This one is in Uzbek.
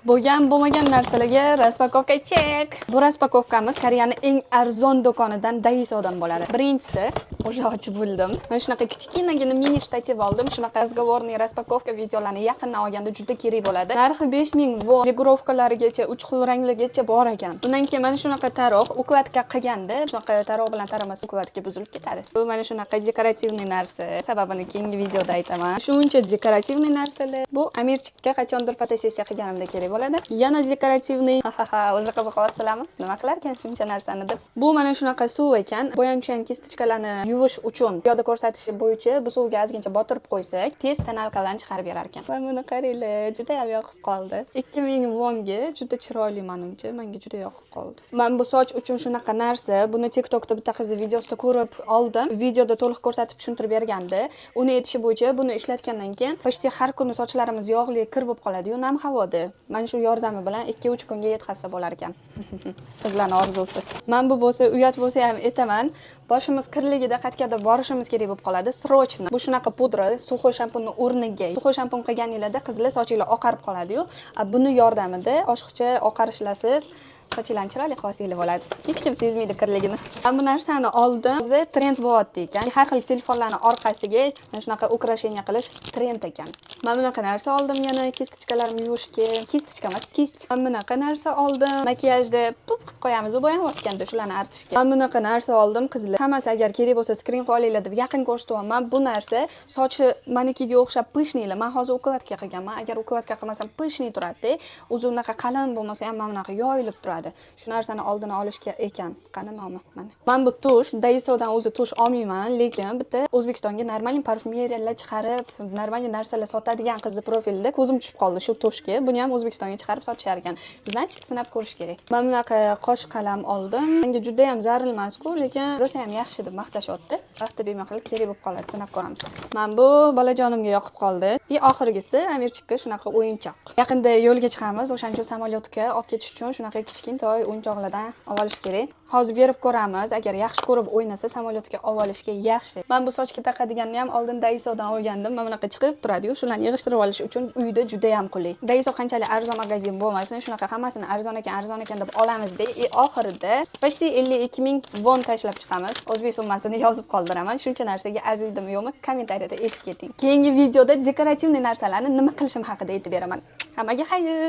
Bo'lmagan narsalarga raspakovka chek. Bu raspakovkamiz Koreyaning eng arzon do'konidan Daisodan bo'ladi. Birinchisi, o'sha ochib bo'ldim. Mana shunaqa kichkinagina mini shtativ oldim. Shunaqa разговорный raspakovka videolarni yaqindan olganda juda kerak bo'ladi. Narxi 5000 won. Figurovkalarigacha, 3 xil rangligacha bor ekan. Bundan keyin mana shunaqa taroq ukladka qilganda, shunaqa taroq bilan taramasa ukladka buzilib ketadi. Bu mana shunaqa dekorativniy narsa. Sababini keyingi videoda aytaman. Shuncha dekorativniy narsalar. Bu Amirchikka qachondir fotosessiya qilganimda kerak bo'ladi. Yana dekorativniy. O'zi qiziqib qolasizlarmi? Nima qilar ekan shuncha narsani deb. Bu mana shunaqa suv ekan. Bo'yanchang kistichkalarni yuvish uchun piyoda ko'rsatishi bo'yicha bu suvga ozgincha botirib qo'ysak, tez tonalkalarni chiqarib berar ekan. Va buni qaranglar, juda ham yoqib qoldi. 2000 wonga juda chiroyli menimcha, menga juda yoqib qoldi. Men bu soch uchun shunaqa narsa, buni TikTokda bitta qiz videosida ko'rib oldim. Videoda to'liq ko'rsatib tushuntirib bergandi. Uni aytishi bo'yicha buni ishlatgandan keyin почти har kuni sochlarimiz yog'li kir bo'lib qoladi-yu, nam havoda. Mana shu yordami bilan 2-3 kunga yetkazsa bo'lar ekan. Qizlarning orzusi. Men bu bo'lsa, uyat bo'lsa ham aytaman, boshimiz kirligida qatqada borishimiz kerak bo'lib qoladi. Srochno. Bu shunaqa pudra, suxoy shampunning o'rniga. Suxoy shampun qilganingizda qizlar sochinglar oqarib qoladi-yu, buni yordamida oshiqcha oqarishlarsiz sochinglarni chiroyli qilsanglar bo'ladi. Hech kim sezmaydi kirligini. Men bu narsani oldim. O'zi trend bo'lyapti ekan. Har xil telefonlarning orqasiga mana shunaqa ukrasheniya qilish trend ekan. Men bunaqa narsa oldim yana kistichkalarimni yuvishga. Kistichka emas, kist. Men bunaqa narsa oldim. Makiyajda pup qilib qo'yamiz, u bo'yanyapganda shularni artishga. Men bunaqa narsa oldim qizlar. Hammasi agar kerak bo'lsa skrin qilib olinglar deb yaqin ko'rsatyapman. Bu narsa sochi manikiga o'xshab pishniylar. Men hozir ukladka qilganman. Agar ukladka qilmasam pishniy turadi. O'zi unaqa qalin bo'lmasa ham mana bunaqa yoyilib turadi. Shu narsani oldini olishga ekan. Qani nomi mana. Men bu tush Daisodan o'zi tush olmayman, lekin bitta O'zbekistonga normalniy parfumeriyalar chiqarib, normalniy narsalar sotadigan qizni profilida ko'zim tushib qoldi shu tushga. Buni ham O'zbekistonga chiqarib sotishar ekan. Значит, sinab ko'rish kerak. Men bunaqa qosh qalam oldim. Menga juda ham zarur emas-ku, lekin rosa ham yaxshi deb maqtashyapti. Vaqti bemaqil kerak bo'lib qoladi, sinab ko'ramiz. Men bu bolajonimga yoqib qoldi. Oxirgisi Amirchikka shunaqa o'yinchoq. Yaqinda yo'lga chiqamiz, o'shancha samolyotga olib ketish uchun shunaqa kichkintoy o'yinchoqlardan olib olish kerak. Hozir berib ko'ramiz. Agar yaxshi ko'rib o'ynasa samolyotga olib olishga yaxshi. Men bu sochga taqadiganni ham oldin Daisodan olgandim. Mana bunaqa chiqib turadi-yu, shularni yig'ishtirib olish uchun uyda juda ham qulay. Daiso qanchalik arzon magazin bo'lmasin, shunaqa hammasini arzon ekan deb olamizda, oxirida почти 52 ming won tashlab chiqamiz. O'zbek summasini yozib qoldiraman. Shuncha narsaga arziydimi yo'qmi? Kommentariyada aytib keting. Keyingi videoda dekorativniy narsalarni nima qilishim haqida aytib beraman. Hammaga xayr.